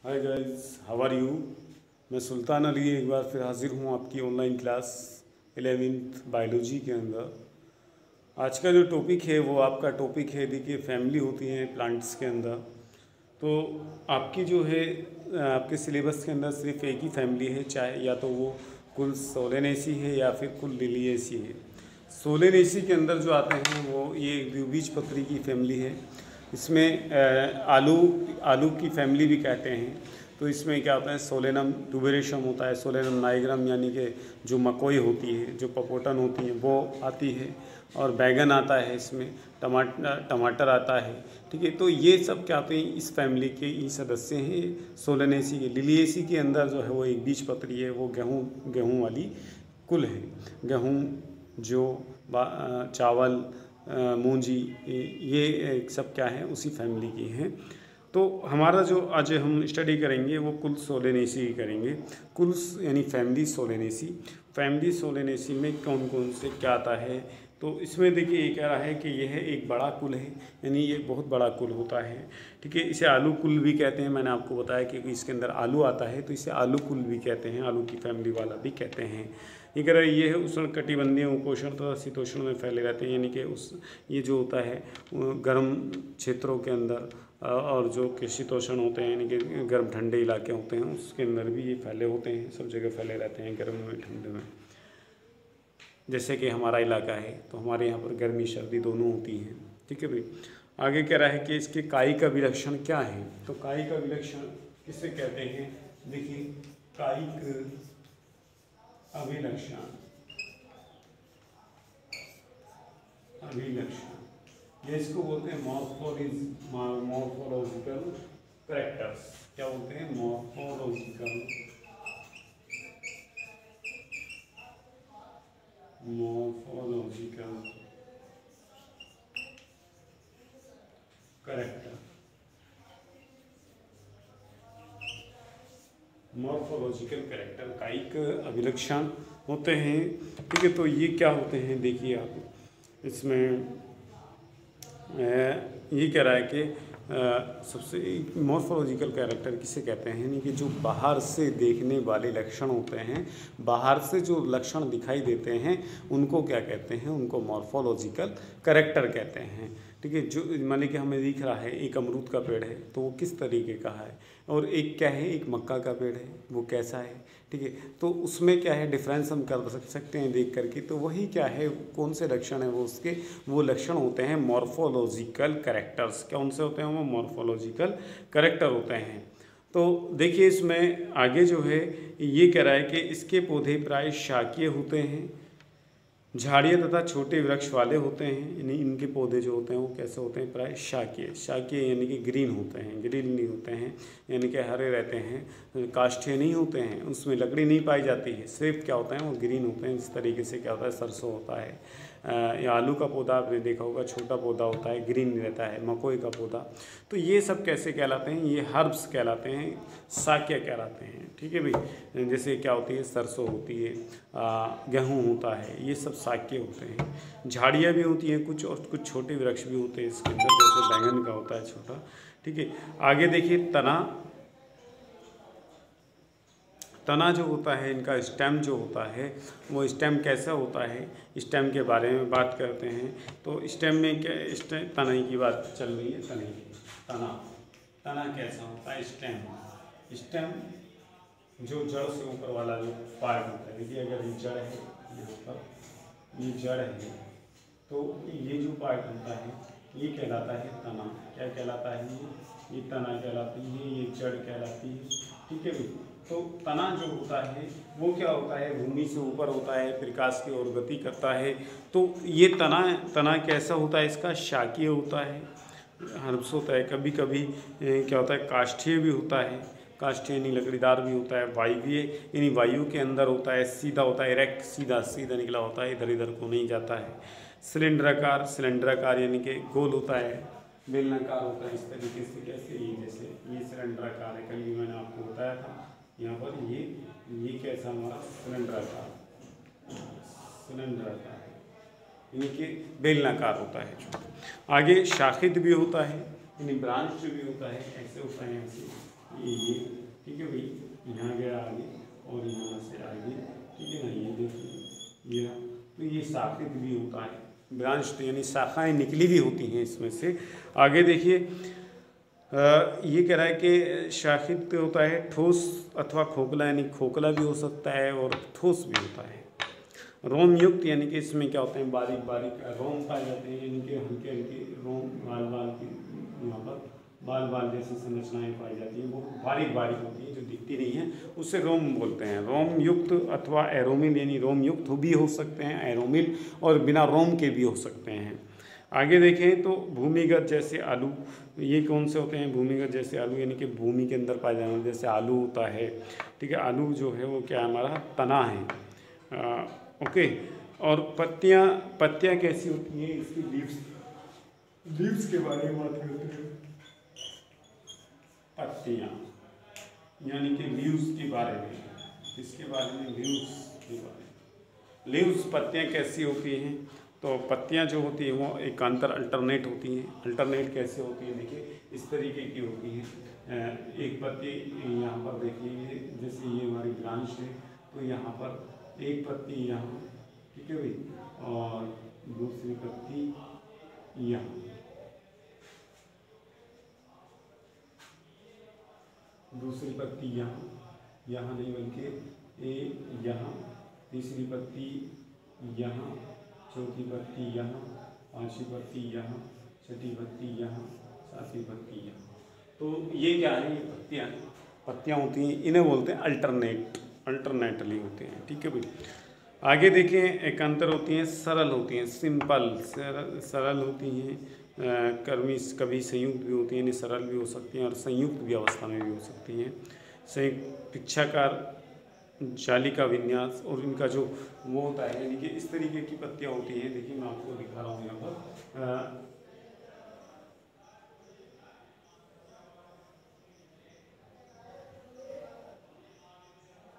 Hi guys, how are you. मैं सुल्तान अली एक बार फिर हाजिर हूँ आपकी ऑनलाइन क्लास 11th बायोलॉजी के अंदर। आज का जो टॉपिक है वो आपका टॉपिक है, देखिए फैमिली होती है प्लांट्स के अंदर। तो आपकी जो है आपके सिलेबस के अंदर सिर्फ एक ही फैमिली है, चाहे या तो वो कुल सोलेनेसी है या फिर कुल लिलिएसी है। सोलेनेसी के अंदर जो आते हैं वो ये द्विबीजपत्री की फैमिली है। इसमें आलू आलू की फैमिली भी कहते हैं। तो इसमें क्या होता है, सोलेनम ट्यूबेरेशियम होता है, सोलेनम नाइग्राम यानी कि जो मकोई होती है, जो पपोटन होती है वो आती है, और बैगन आता है, इसमें टमाटर आता है। ठीक है, तो ये सब क्या होते हैं, इस फैमिली के ही सदस्य हैं सोलेनेसी के। लिलिएसी के अंदर जो है वो एक बीजपत्री है, वो गेहूँ वाली कुल है। गेहूँ, जो चावल, मूंजी, ये सब क्या है उसी फैमिली की हैं। तो हमारा जो आज हम स्टडी करेंगे वो कुल सोलेनेसी करेंगे। कुल यानी फैमिली सोलेनेसी। फैमिली सोलेनेसी में कौन कौन से क्या आता है, तो इसमें देखिए ये कह रहा है कि यह एक बड़ा कुल है, यानी ये बहुत बड़ा कुल होता है। ठीक है, इसे आलू कुल भी कहते हैं। मैंने आपको बताया कि इसके अंदर आलू आता है तो इसे आलू कुल भी कहते हैं, आलू की फैमिली वाला भी कहते हैं। ये कह रहा है ये है उष्ण कटिबंधीय, उपोष्ण तथा शीतोष्ण में फैले रहते हैं, यानी कि ये जो होता है गर्म क्षेत्रों के अंदर, और जो कि शीतोष्ण होते हैं यानी कि गर्म ठंडे इलाके होते हैं उसके अंदर भी ये फैले होते हैं। सब जगह फैले रहते हैं, गर्म में ठंडे में। जैसे कि हमारा इलाका है तो हमारे यहाँ पर गर्मी सर्दी दोनों होती हैं। ठीक है भाई, आगे कह रहा है कि इसके काई का विलक्षण क्या है। तो काई का विलक्षण किसे कहते हैं, देखिए कायिक अभिलक्षण, ये इसको बोलते हैं मॉर्फोलॉजिकल कैरेक्टर्स। क्या बोलते हैं, मॉर्फोलॉजिकल कैरेक्टर, मॉर्फोलॉजिकल कैरेक्टर, कायिक अभिलक्षण होते हैं। ठीक है, तो ये क्या होते हैं, देखिए आप इसमें ये कह रहा है कि सबसे मॉर्फोलॉजिकल कैरेक्टर किसे कहते हैं, यानी कि जो बाहर से देखने वाले लक्षण होते हैं, बाहर से जो लक्षण दिखाई देते हैं उनको क्या कहते हैं, उनको मॉर्फोलॉजिकल कैरेक्टर कहते हैं। ठीक है, जो मान लीजिए कि हमें दिख रहा है एक अमरूद का पेड़ है तो वो किस तरीके का है, और एक क्या है, एक मक्का का पेड़ है वो कैसा है। ठीक है, तो उसमें क्या है डिफरेंस हम कर सकते हैं देख करके। तो वही क्या है, कौन से लक्षण है वो, उसके वो लक्षण होते हैं मॉर्फोलॉजिकल कैरेक्टर्स। कौन से होते हैं वो, मॉर्फोलॉजिकल कैरेक्टर होते हैं। तो देखिए इसमें आगे जो है ये कह रहा है कि इसके पौधे प्राय शाकीय होते हैं, झाड़ियाँ तथा छोटे वृक्ष वाले होते हैं। यानी इनके पौधे जो होते हैं वो कैसे होते हैं, प्राय शाकीय। शाकीय यानी कि ग्रीन होते हैं, ग्रीन नहीं होते हैं, यानी कि हरे रहते हैं, काष्ठीय नहीं होते हैं, उसमें लकड़ी नहीं पाई जाती है, सिर्फ क्या होता है वो ग्रीन होते हैं। इस तरीके से क्या होता है, सरसों होता है, या आलू का पौधा आपने देखा होगा, छोटा पौधा होता है, ग्रीन रहता है, मकोई का पौधा। तो ये सब कैसे कहलाते हैं, ये हर्ब्स कहलाते हैं, शाक्य कहलाते हैं। ठीक है भाई, जैसे क्या होती है, सरसों होती है, गेहूँ होता है, ये सब शाक्य होते हैं। झाड़ियाँ भी होती हैं कुछ, और कुछ छोटे वृक्ष भी होते हैं इसके अंदर, जैसे बैंगन का होता है छोटा। ठीक है, आगे देखिए तना जो होता है, इनका स्टेम जो होता है वो स्टेम कैसा होता है, स्टेम के बारे में बात करते हैं। तो स्टेम में क्या, स्टेम तना की बात चल रही है, तना कैसा होता है, स्टेम जो जड़ से ऊपर वाला जो पार्ट होता है। देखिए अगर ये जड़ है, यहाँ पर ये जड़ है, तो ये जो पार्ट होता है ये कहलाता है तना। क्या कहलाता है, ये तना कहलाती है, ये जड़ कहलाती है। ठीक है भाई, तो तना जो होता है वो क्या होता है, भूमि से ऊपर होता है, प्रकाश की ओर गति करता है। तो ये तना कैसा होता है, इसका शाकीय होता है, हर्ब्स होता है। कभी कभी क्या होता है, काष्ठीय भी होता है, काष्ठीय यानी लकड़ीदार भी होता है। वायवीय यानी वायु के अंदर होता है, सीधा होता है, डायरेक्ट सीधा निकला होता है, इधर इधर को नहीं जाता है। सिलेंडराकार यानी कि गोल होता है, बेलनाकार होता है। इस तरीके से कैसे, ये जैसे ये सिलेंडराकार है, कल भी मैंने आपको बताया था। यहाँ पर ये कैसा हमारा सिलेंडराकार है, यानी कि बेलनाकार होता है। आगे शाखित भी होता है, यानी ब्रांच भी होता है, ऐसे होता है, ऐसे ये, ठीक है भाई, यहाँ गया आगे और यहाँ से आगे, ठीक है ना, ये देखिए ये, तो ये शाखित भी होता है, ब्रांच यानी शाखाएं निकली भी होती हैं इसमें से। आगे देखिए ये कह रहा है कि शाखित होता है ठोस अथवा खोखला, यानी खोखला भी हो सकता है और ठोस भी होता है। रोम युक्त यानी कि इसमें क्या होते हैं, बारीक बारीक रोम पाए जाते हैं, यानी कि हल्के हल्के रोम बाल बाल की, यहाँ पर बाल बाल जैसी संरचनाएं पाई जाती हैं, वो बारीक बारीक होती हैं जो दिखती नहीं है, उससे रोम बोलते हैं। रोम युक्त अथवा एरोमिल, यानी रोम युक्त भी हो सकते हैं एरोमिल, और बिना रोम के भी हो सकते हैं। आगे देखें तो भूमिगत जैसे आलू, ये कौन से होते हैं, भूमिगत जैसे आलू यानी कि भूमि के अंदर पाए जाने जैसे आलू होता है, ठीक है। आलू जो है वो क्या है, हमारा तना है, ओके। और पत्तियाँ कैसी होती हैं, इसकी लीव्स के बारे में बात करते हैं। पत्तियाँ यानी कि लीव्स के बारे में, इसके बारे में, लीव्स के बारे में। लीव्स पत्तियाँ कैसी होती हैं, तो पत्तियाँ जो होती हैं वो एकांतर अल्टरनेट होती हैं। अल्टरनेट कैसे होती हैं, देखिए इस तरीके की होती हैं। एक पत्ती यहाँ पर देखिए, जैसे ये हमारी ब्रांच है, तो यहाँ पर एक पत्ती यहाँ, ठीक है भाई, और दूसरी पत्ती यहाँ, दूसरी पत्ती यहाँ नहीं बल्कि यहाँ, तीसरी पत्ती यहाँ, चौथी पत्ती यहाँ, पांचवी पत्ती यहाँ, छठी पत्ती यहाँ, सातवीं पत्ती यहाँ। तो ये क्या है, ये पत्तियाँ होती हैं, इन्हें बोलते हैं अल्टरनेटली होते हैं, ठीक है भाई। आगे देखें, एकांतर होती हैं, सरल होती हैं, सिंपल सरल होती हैं, कभी संयुक्त भी होती हैं, यानी सरल भी हो सकती हैं और संयुक्त भी अवस्था में भी हो सकती हैं। संयुक्त पिच्छाकार जालिका विन्यास, और इनका जो वो होता है, यानी कि इस तरीके की पत्तियाँ होती हैं। देखिए मैं आपको दिखा रहा हूँ यहाँ पर,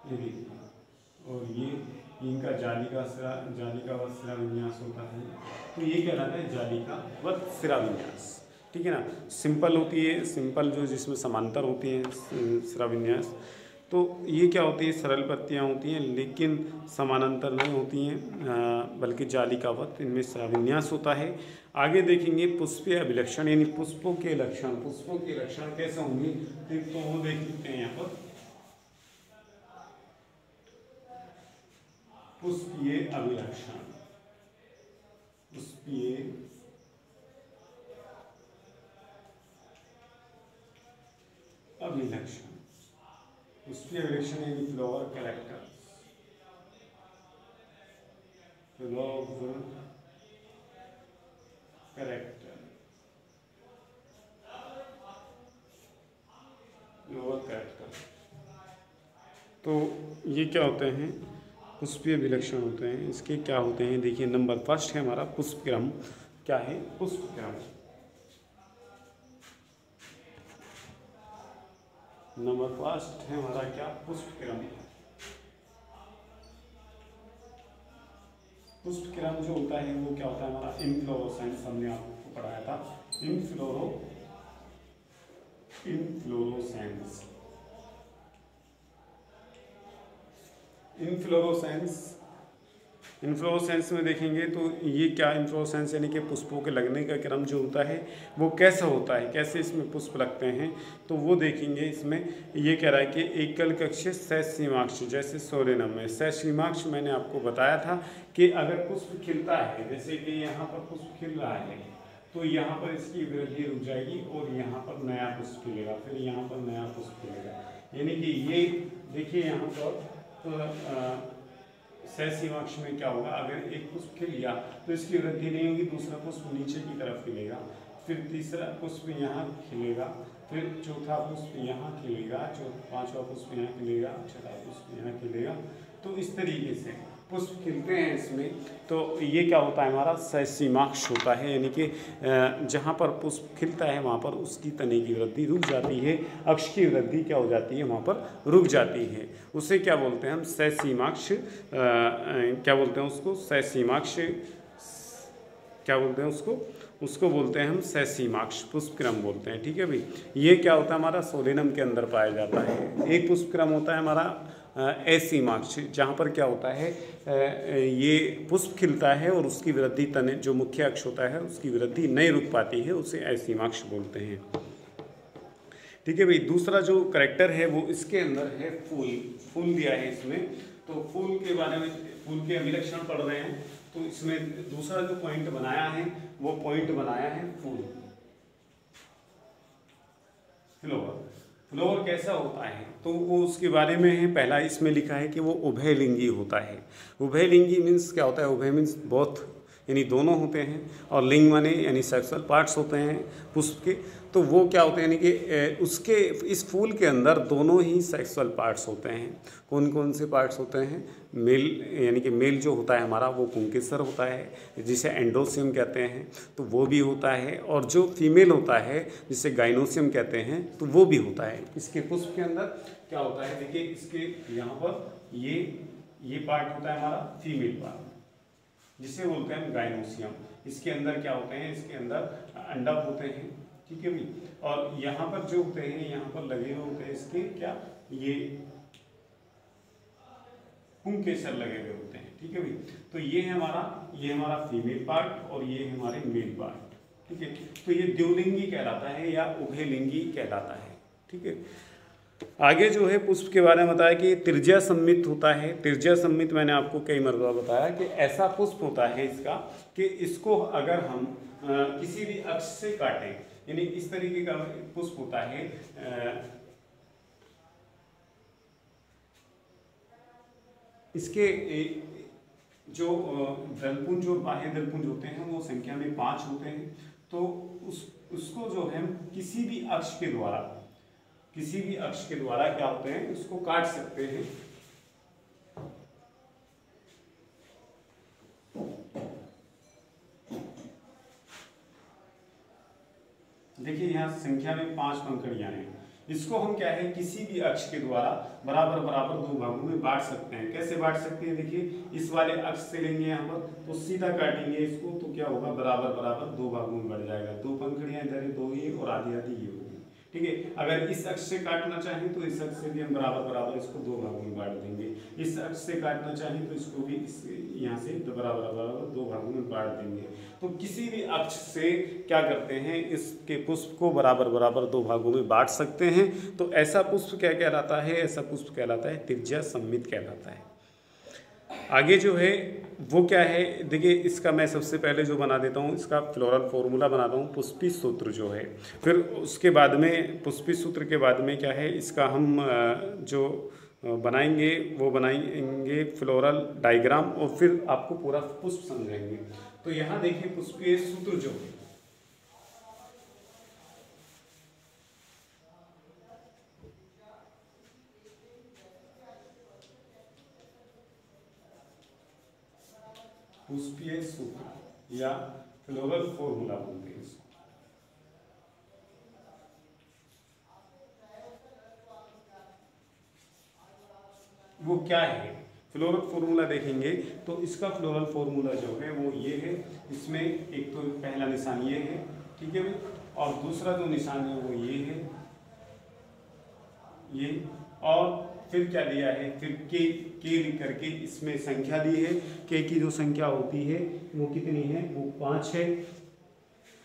ये देखिए, और ये इनका जालिकावत सिरा विन्यास होता है, तो ये कहलाता है जालिकावत सिरा विन्यास, ठीक है ना। सिंपल होती है, सिंपल जो जिसमें समांतर होती है सिरा विन्यास, तो ये क्या होती है, सरल पत्तियाँ होती हैं लेकिन समानांतर नहीं होती हैं, बल्कि जालिकावत, इनमें सिरा विन्यास होता है। आगे देखेंगे पुष्पीय अभिलक्षण, यानी पुष्पों के लक्षण कैसे होंगे, तो वो देख सकते हैं यहाँ पर, पुष्पीय अभिलक्षण, पुष्पीय अभिलक्षण, पुष्पीय अभिलक्षण यानी flower character, flower character, flower character. तो ये क्या होते हैं, पुष्पीय विलक्षण होते हैं। इसके क्या होते हैं, देखिए नंबर फर्स्ट है हमारा पुष्पक्रम। क्या है, पुष्पक्रम। नंबर फर्स्ट है हमारा क्या, पुष्पक्रम। पुष्पक्रम जो होता है वो क्या होता है हमारा, इनफ्लोरोसेंस, हमने आपको पढ़ाया था, इन्फ्लोरोसेंस में देखेंगे तो ये क्या, इन्फ्लोरोसेंस यानी कि पुष्पों के लगने का क्रम जो होता है वो कैसा होता है, कैसे इसमें पुष्प लगते हैं, तो वो देखेंगे। इसमें ये कह रहा है कि एकल कक्षीय सहसीमाक्ष, जैसे सोरेनम में सहसीमाक्ष मैंने आपको बताया था कि अगर पुष्प खिलता है, जैसे कि यहाँ पर पुष्प खिल रहा है, तो यहाँ पर इसकी वृद्धि रुक जाएगी और यहाँ पर नया पुष्प खिलेगा, फिर यहाँ पर नया पुष्प खिलेगा। यानी कि ये देखिए यहाँ पर सहसीमाक्ष में क्या होगा, अगर एक पुष्प खिल गया तो इसकी वृद्धि नहीं होगी, दूसरा पुष्प नीचे की तरफ खिलेगा, फिर तीसरा पुष्प यहाँ खिलेगा, फिर चौथा पुष्प यहाँ खिलेगा, पांचवा पुष्प यहाँ खिलेगा, छठा पुष्प यहाँ खिलेगा। तो इस तरीके से पुष्प खिलते हैं इसमें। तो ये क्या होता है हमारा, सहसीमाक्ष होता है, यानी कि जहाँ पर पुष्प खिलता है वहाँ पर उसकी तने की वृद्धि रुक जाती है, अक्ष की वृद्धि क्या हो जाती है, वहाँ पर रुक जाती है। उसे क्या बोलते हैं हम, सहसीमाक्ष, क्या बोलते हैं उसको, सहसीमाक्ष क्या बोलते हैं उसको, उसको बोलते हैं हम सेसीमाक्ष, पुष्पक्रम बोलते हैं। ठीक है भाई, ये क्या होता है हमारा सोलेनम के अंदर पाया जाता है। एक पुष्पक्रम होता है हमारा एसीमाक्ष, जहाँ पर क्या होता है ये पुष्प खिलता है और उसकी वृद्धि तने जो मुख्य अक्ष होता है उसकी वृद्धि नहीं रुक पाती है, उसे एसीमाक्ष बोलते हैं। ठीक है भाई, दूसरा जो करेक्टर है वो इसके अंदर है फूल। फूल दिया है इसमें, तो फूल के बारे में, फूल के अभिलक्षण पढ़ रहे हैं, तो इसमें दूसरा जो पॉइंट बनाया है वो पॉइंट बनाया है फूल। फ्लोवर, फ्लोवर कैसा होता है तो वो उसके बारे में है। पहला इसमें लिखा है कि वो उभयलिंगी होता है। उभयलिंगी मीन्स क्या होता है? उभय मीन्स बोथ, यानी दोनों होते हैं, और लिंग माने यानी सेक्सुअल पार्ट्स होते हैं पुष्प के। तो वो क्या होते हैं, यानी कि उसके इस फूल के अंदर दोनों ही सेक्सुअल पार्ट्स होते हैं। कौन कौन से पार्ट्स होते हैं? मेल, यानी कि मेल जो होता है हमारा वो पुंकेसर होता है जिसे एंडोसियम कहते हैं, तो वो भी होता है। और जो फीमेल होता है जिसे गाइनोसियम कहते हैं, तो वो भी होता है। इसके पुष्प के अंदर क्या होता है, देखिए इसके यहाँ पर ये पार्ट होता है हमारा फीमेल पार्ट, जिसे बोलते हैं गाइनोसियम। इसके अंदर क्या होते हैं? इसके अंदर अंडक होते हैं। ठीक है भाई, और यहाँ पर जो होते हैं, यहाँ पर लगे हुए होते हैं इसके क्या, ये पुंकेसर लगे हुए होते हैं। ठीक है भाई, तो ये हमारा फीमेल पार्ट और ये हमारे मेल पार्ट। ठीक है, तो ये द्विलिंगी कहलाता है या उभयलिंगी कहलाता है। ठीक है, आगे जो है पुष्प के बारे में बताया कि त्रिज्या सम्मित होता है। त्रिज्या सम्मित मैंने आपको कई मरतबा बताया कि ऐसा पुष्प होता है इसका कि इसको अगर हम किसी भी अक्ष से काटें, यानी इस तरीके का पुष्प होता है। इसके जो दलपुंज और बाह्य दलपुंज होते हैं वो संख्या में 5 होते हैं। तो उसको जो है किसी भी अक्ष के द्वारा क्या होते हैं, उसको काट सकते हैं। देखिए यहाँ संख्या में 5 पंखुड़ियां हैं। इसको हम क्या है, किसी भी अक्ष के द्वारा बराबर बराबर 2 भागों में बांट सकते हैं। कैसे बांट सकते हैं? देखिए इस वाले अक्ष से लेंगे यहाँ पर, तो सीधा काटेंगे इसको, तो क्या होगा, बराबर बराबर 2 भागों में बढ़ जाएगा। 2 पंखुड़ियां इधर है, 2 ये और आधी आधी ये होगी। ठीक है, अगर इस अक्ष से काटना चाहें तो इस अक्ष से भी हम बराबर बराबर इसको 2 भागों में बांट देंगे। इस अक्ष से काटना चाहें तो इसको भी यहाँ से बराबर बराबर 2 भागों में बांट देंगे। तो किसी भी अक्ष से क्या करते हैं, इसके पुष्प को बराबर बराबर 2 भागों में बांट सकते हैं। तो ऐसा पुष्प क्या कहलाता है? ऐसा पुष्प कहलाता है त्रिज्या सम्मित कहलाता है। आगे जो है वो क्या है, देखिए इसका मैं सबसे पहले जो बना देता हूँ, इसका फ्लोरल फॉर्मूला बनाता हूँ, पुष्पी सूत्र जो है। फिर उसके बाद में पुष्पी सूत्र के बाद में क्या है, इसका हम जो बनाएंगे वो बनाएंगे फ्लोरल डायग्राम, और फिर आपको पूरा पुष्प समझाएंगे। तो यहाँ देखिए पुष्पीय सूत्र जो है, पुष्पीय सूत्र या फ्लोरल फॉर्मूला बोलते हैं इसको। वो क्या है फ्लोरल फॉर्मूला देखेंगे तो इसका फ्लोरल फॉर्मूला जो है वो ये है। इसमें एक तो पहला निशान ये है, ठीक है भाई, और दूसरा जो निशान है वो ये है, ये, और फिर क्या दिया है, फिर के लिख करके इसमें संख्या दी है। के की जो संख्या होती है वो कितनी है, वो 5 है।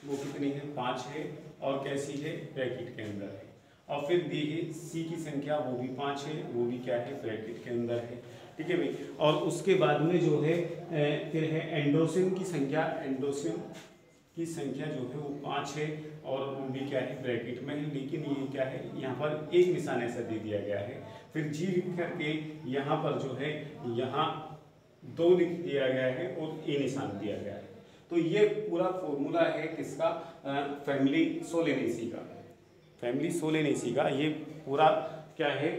वो कितनी है, 5 है, और कैसी है, ब्रैकेट के अंदर है। और फिर दी है सी की संख्या, वो भी 5 है, वो भी क्या है, ब्रैकेट के अंदर है। ठीक है भाई, और उसके बाद में जो है फिर है एंडोसियम की संख्या। एंडोसियम की संख्या जो है वो 5 है, और वो भी क्या है, ब्रैकेट में है। लेकिन ये क्या है, यहाँ पर एक निशान ऐसा दे दिया गया है। फिर जी लिख करके यहाँ पर जो है, यहाँ 2 लिख दिया गया है और ए निशान दिया गया है। तो ये पूरा फॉर्मूला है किसका, फैमिली सोलेनेसी का। फैमिली सोलेनेसी का ये पूरा क्या है,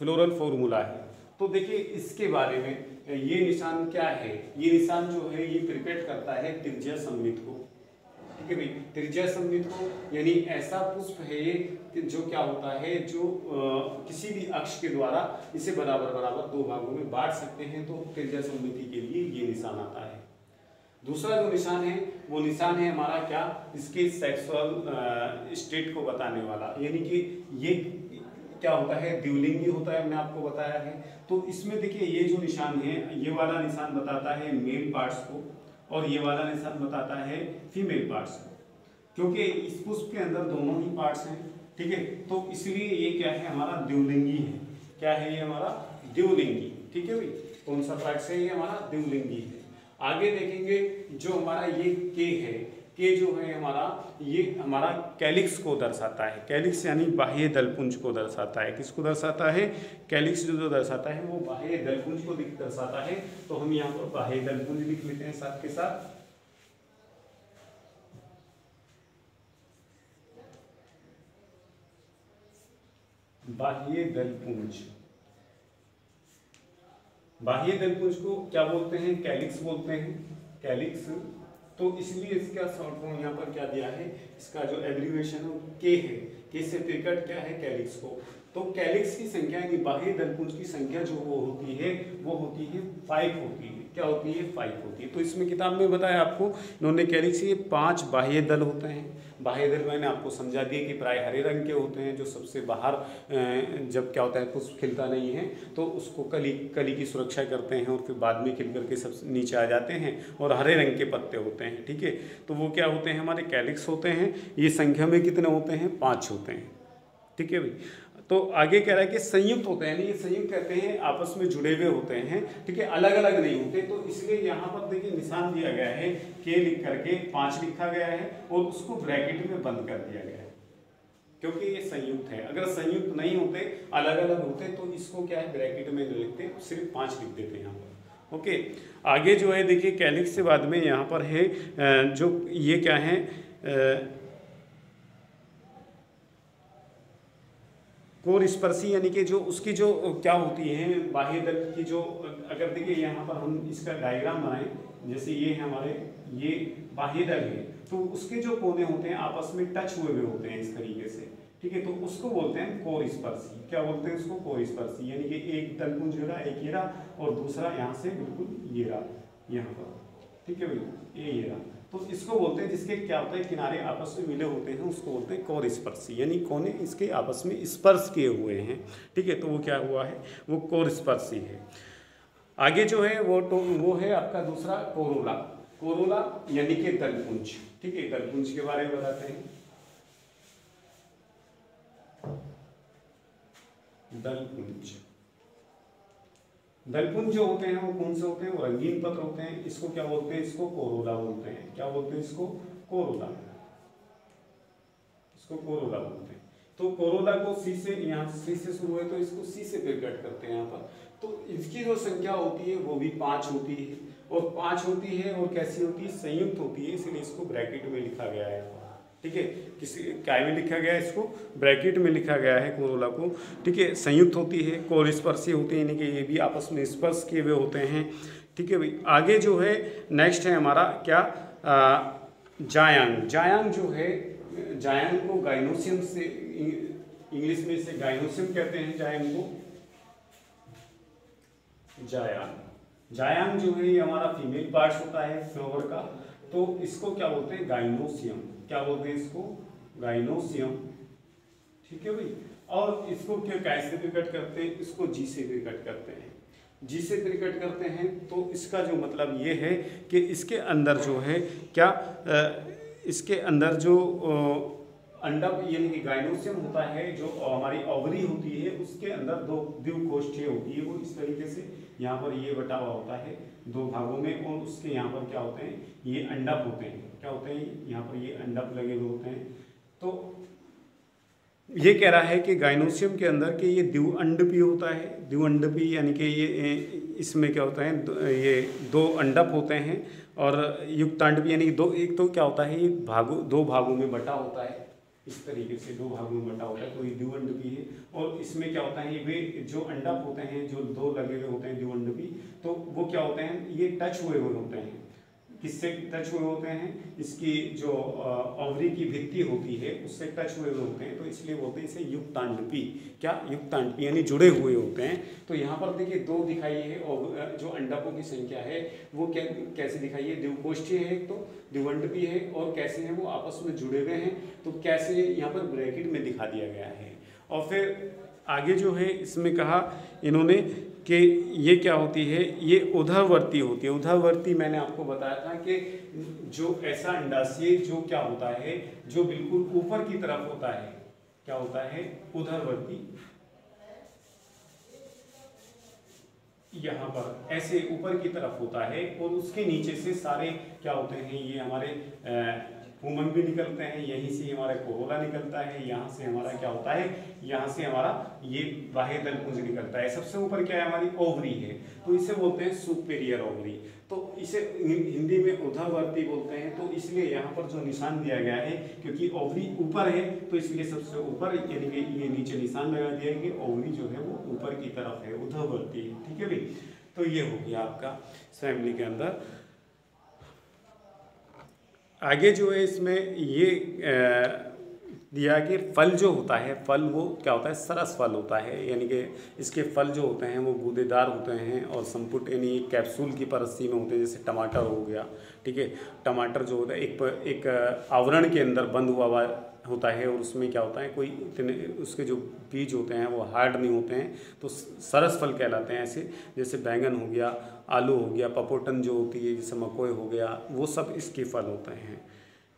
फ्लोरल फॉर्मूला है। तो देखिए इसके बारे में ये निशान क्या है, ये निशान जो है ये प्रिपेयर करता है त्रिज्या सममित को। ठीक है भाई, त्रिज्या सममित को, यानी ऐसा पुष्प है ये जो क्या होता है, जो किसी भी अक्ष के द्वारा इसे बराबर बराबर 2 भागों में बांट सकते हैं। तो त्रिज्या सममिति के लिए ये निशान आता है। दूसरा जो निशान है वो निशान है हमारा क्या, इसके सेक्सुअल स्टेट को बताने वाला, यानी कि ये क्या होता है, द्विलिंगी होता है, हमने आपको बताया है। तो इसमें देखिए ये जो निशान है, ये वाला निशान बताता है मेल पार्ट्स को और ये वाला निशान बताता है फीमेल पार्ट्स को, क्योंकि इस पुष्प के अंदर दोनों ही पार्ट्स हैं, ठीक है। तो इसलिए ये क्या है, हमारा द्विलिंगी है। क्या है ये हमारा द्विलिंगी, ठीक है भाई। कौन सा पार्ट है, ये हमारा द्विलिंगी है। आगे देखेंगे जो हमारा ये के है, के जो है हमारा, ये हमारा कैलिक्स को दर्शाता है। कैलिक्स यानी बाह्य दलपुंज को दर्शाता है। किसको दर्शाता है, कैलिक्स जो दर्शाता है वो बाह्य दलपुंज को दर्शाता है। तो हम यहाँ पर बाह्य दलपुंज लिख लेते हैं साथ के साथ। बाह्य दलपुंज, बाह्य दलपुंज को क्या बोलते हैं, कैलिक्स बोलते हैं, कैलिक्स। तो इसलिए इसका शॉर्ट फॉर्म यहाँ पर क्या दिया है, इसका जो एब्रीविएशन है के है, के से प्रिकट क्या है, कैलिक्स को। तो कैलिक्स की संख्या यानी बाह्य दलपुंज की संख्या जो वो होती है 5 होती है। क्या होती है, 5 होती है। तो इसमें किताब में बताया आपको इन्होंने कैलिक्स के 5 बाह्य दल होते हैं। बाह्य दल मैंने आपको समझा दिया कि प्राय हरे रंग के होते हैं, जो सबसे बाहर जब क्या होता है पुष्प खिलता नहीं है तो उसको कली की सुरक्षा करते हैं और फिर बाद में खिल करके सब नीचे आ जाते हैं और हरे रंग के पत्ते होते हैं, ठीक है। तो वो क्या होते हैं, हमारे कैलिक्स होते हैं। ये संख्या में कितने होते हैं, 5 होते हैं, ठीक है भाई। तो आगे कह रहा है कि संयुक्त होते हैं, ये संयुक्त कहते हैं आपस में जुड़े हुए होते हैं, ठीक है, अलग अलग नहीं होते। तो इसलिए यहाँ पर देखिए निशान दिया गया है, के लिख करके 5 लिखा गया है और उसको ब्रैकेट में बंद कर दिया गया है, क्योंकि ये संयुक्त है। अगर संयुक्त नहीं होते, अलग अलग होते, तो इसको क्या है, ब्रैकेट में नहीं लिखते, सिर्फ 5 लिख देते हैं यहाँ पर। ओके, आगे जो है देखिए कैलिक्स से बाद में यहाँ पर है जो ये क्या है, कोरस्पर्शी, यानी कि जो उसकी जो क्या होती है बाह्य दल की जो, अगर देखिए यहाँ पर हम इसका डायग्राम बनाएं, जैसे ये है हमारे, ये बाह्य दल है, तो उसके जो कोने होते हैं आपस में टच हुए हुए होते हैं इस तरीके से, ठीक है। तो उसको बोलते हैं कोरस्पर्शी। क्या बोलते हैं उसको, कोरस्पर्शी, यानी कि एक दलपुंज जो रहा, एक ये रहा और दूसरा यहाँ से बिल्कुल ये रहा यहाँ पर, ठीक है भाई, ये रहा। तो इसको बोलते हैं, जिसके क्या होता है किनारे आपस में मिले होते हैं, उसको बोलते हैं कोरस्पर्शी, यानी कोने इसके आपस में स्पर्श किए हुए हैं, ठीक है। तो वो क्या हुआ है, वो कोरस्पर्शी है। आगे जो है वो है आपका दूसरा कोरोला। कोरोला यानी कि दलपुंज, ठीक है। दलपुंज के बारे में बताते हैं। दलपुंज, दलपुंज जो होते हैं वो कौन से होते हैं, वो रंगीन पत्र होते हैं। इसको क्या बोलते हैं, इसको कोरोला बोलते हैं। क्या बोलते हैं इसको, कोरोला, इसको कोरोला बोलते हैं। तो कोरोला को सी से, यहाँ सी से शुरू है तो इसको सी से प्रकट करते हैं यहाँ पर। तो इसकी जो संख्या होती है वो भी 5 होती है, और 5 होती है और कैसी होती है, संयुक्त होती है, इसलिए इसको ब्रैकेट में लिखा गया है, ठीक है। किसी क्या में लिखा गया है, इसको ब्रैकेट में लिखा गया है कोरोला को, ठीक है। संयुक्त होती है, कोरस्पर्शी होती है, यानी कि ये भी आपस में स्पर्श किए हुए होते हैं, ठीक है भाई। आगे जो है नेक्स्ट है हमारा क्या, जायांग। जायांग जो है, जायांग को गाइनोसियम से, इंग्लिश में इसे गाइनोसियम कहते हैं जायांग को, जायांग। जायांग जो है ये हमारा फीमेल पार्ट्स होता है फ्लावर का, तो इसको क्या बोलते हैं, गाइनोसियम। क्या बोलते हैं इसको, गाइनोसियम, ठीक है भाई। और इसको क्या कैसे प्रकट करते हैं, इसको जी से प्रकट करते हैं। जी से प्रकट करते हैं तो इसका जो मतलब ये है कि इसके अंदर जो है क्या, इसके अंदर जो अंडक यानी कि गाइनोसियम होता है, जो हमारी ओवरी होती है, उसके अंदर 2 द्विकोष्ठीय होती है। वो इस तरीके से यहाँ पर ये बटा हुआ होता है 2 भागों में, और उसके यहाँ पर क्या होते हैं, ये अंडक होते हैं। क्या होते हैं, यहाँ पर ये अंडक लगे हुए होते हैं। तो ये कह रहा है कि गाइनोसियम के अंदर के ये द्विअंडपी होता है। द्विअंडपी यानी कि ये इसमें क्या होता है, ये 2 अंडक होते हैं, और युक्तांडपी यानी कि 2, एक तो क्या होता है, ये 2 भागों में बटा होता है, इस तरीके से 2 भागों में बटा होता है, तो ये द्विअंडपी है। और इसमें क्या होता है, वे जो अंडक होते हैं, जो 2 लगे हुए होते हैं द्विअंडपी, तो वो क्या होते हैं, ये टच हुए हुए होते हैं, किससे टच हुए होते हैं, इसकी जो ओवरी की भित्ति होती है उससे टच हुए हुए होते हैं, तो इसलिए बोलते हैं इसे युक्तांडपी। क्या? युक्तांडपी, यानी जुड़े हुए होते हैं। तो यहाँ पर देखिए 2 दिखाई है, और जो अंडकों की संख्या है वो कैसे दिखाई है, द्विकोष्ठीय है, तो द्विअंडपी है, और कैसे हैं वो आपस में जुड़े हुए हैं, तो कैसे यहाँ पर ब्रैकेट में दिखा दिया गया है। और फिर आगे जो है इसमें कहा इन्होंने कि ये क्या होती है, ये उर्ध्ववर्ती होती है। उर्ध्ववर्ती मैंने आपको बताया था कि जो ऐसा अंडाशय जो क्या होता है, जो बिल्कुल ऊपर की तरफ होता है, क्या होता है, उर्ध्ववर्ती, यहाँ पर ऐसे ऊपर की तरफ होता है, और उसके नीचे से सारे क्या होते हैं, ये हमारे पुमन भी निकलते हैं, यहीं से हमारा कोरोला निकलता है, यहाँ से हमारा क्या होता है, यहाँ से हमारा ये बाह्य दलपुंज निकलता है। सबसे ऊपर क्या है, हमारी ओवरी है, तो इसे बोलते हैं सुपेरियर ओवरी। तो इसे हिंदी में उर्ध्ववर्ती बोलते हैं। तो इसलिए यहाँ पर जो निशान दिया गया है, क्योंकि ओवरी ऊपर है तो इसलिए सबसे ऊपर, यानी कि ये नीचे निशान लगा दिया है कि ओवरी जो है वो ऊपर की तरफ है, उर्ध्ववर्ती है। ठीक है भाई, तो ये हो गया आपका फैमिली के अंदर। आगे जो है इसमें ये दिया कि फल जो होता है, फल वो क्या होता है, सरस फल होता है, यानी कि इसके फल जो होते हैं वो गूदेदार होते हैं और संपुट यानी कैप्सूल की परस्ती में होते हैं, जैसे टमाटर हो गया। ठीक है, टमाटर जो होता है एक आवरण के अंदर बंद हुआ होता है, और उसमें क्या होता है, कोई इतने उसके जो बीज होते हैं वो हार्ड नहीं होते हैं, तो सरस फल कहलाते हैं ऐसे। जैसे बैंगन हो गया, आलू हो गया, पपोटन जो होती है, जैसे मकोई हो गया, वो सब इसके फल होते हैं।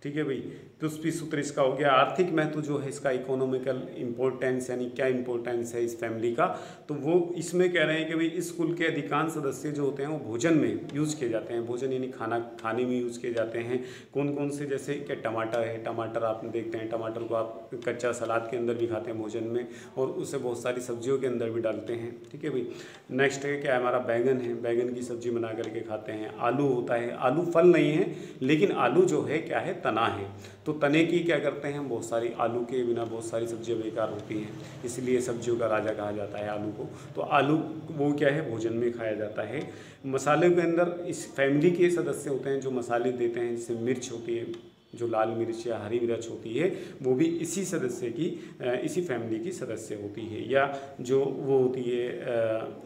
ठीक है भाई, तो उस भी सूत्र इसका हो गया। आर्थिक महत्व जो है इसका, इकोनॉमिकल इम्पोर्टेंस, यानी क्या इम्पोर्टेंस है इस फैमिली का, तो वो इसमें कह रहे हैं कि भाई इस कुल के अधिकांश सदस्य जो होते हैं वो भोजन में यूज किए जाते हैं। भोजन यानी खाने में यूज किए जाते हैं। कौन कौन से, जैसे कि टमाटर है, टमाटर आप देखते हैं, टमाटर को आप कच्चा सलाद के अंदर भी खाते हैं भोजन में, और उसे बहुत सारी सब्जियों के अंदर भी डालते हैं। ठीक है भाई, नेक्स्ट है क्या, हमारा बैंगन है, बैंगन की सब्जी बना करके खाते हैं। आलू होता है, आलू फल नहीं है, लेकिन आलू जो है क्या है, तना है, तो तने की क्या करते हैं, बहुत सारी, आलू के बिना बहुत सारी सब्जियां बेकार होती हैं, इसलिए सब्जियों का राजा कहा जाता है आलू को। तो आलू वो क्या है, भोजन में खाया जाता है। मसाले के अंदर इस फैमिली के सदस्य होते हैं जो मसाले देते हैं, जैसे मिर्च होती है, जो लाल मिर्च या हरी मिर्च होती है, वो भी इसी सदस्य की, इसी फैमिली की सदस्य होती है। या जो वो होती है,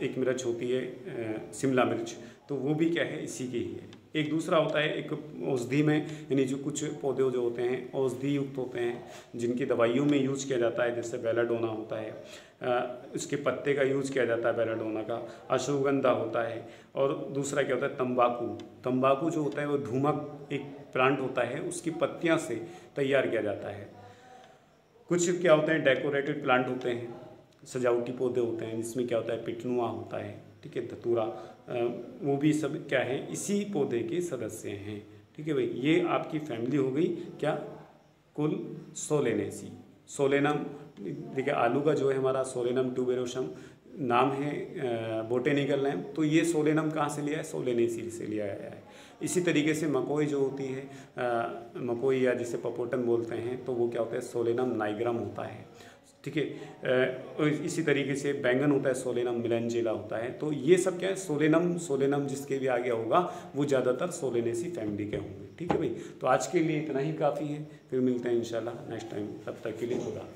एक मिर्च होती है शिमला मिर्च, तो वो भी क्या है, इसी की ही है। एक दूसरा होता है, एक औषधि में, यानी जो कुछ पौधे जो होते हैं औषधि युक्त होते हैं, जिनकी दवाइयों में यूज किया जाता है, जैसे बेलाडोना होता है, उसके पत्ते का यूज किया जाता है बेलाडोना का। अश्वगंधा होता है, और दूसरा क्या होता है, तंबाकू। तंबाकू जो होता है वो धूमक एक प्लांट होता है, उसकी पत्तियां से तैयार किया जाता है। कुछ क्या होते हैं, डेकोरेटेड प्लांट होते हैं, सजावटी पौधे होते हैं, जिसमें क्या होता है, पिटनुआ होता है, ठीक है, धतूरा, वो भी सब क्या है, इसी पौधे के सदस्य हैं। ठीक है भाई, ये आपकी फैमिली हो गई क्या, कुल सोलेनेसी। सोलेनम, देखिए आलू का जो है हमारा सोलेनम ट्यूबेरोसम नाम है, बोटेनिकल नेम, तो ये सोलेनम कहाँ से लिया है, सोलेनेसी से लिया गया है। इसी तरीके से मकोई जो होती है, मकोई या जिसे पपोटन बोलते हैं, तो वो क्या होता है, सोलेनम नाइग्रम होता है। ठीक है, इसी तरीके से बैंगन होता है, सोलेनम मिलेंजेला होता है। तो ये सब क्या है, सोलेनम जिसके भी आगे होगा वो ज़्यादातर सोलेनेसी फैमिली के होंगे। ठीक है भाई, तो आज के लिए इतना ही काफ़ी है, फिर मिलते हैं इंशाल्लाह नेक्स्ट टाइम, तब तक के लिए खुदा।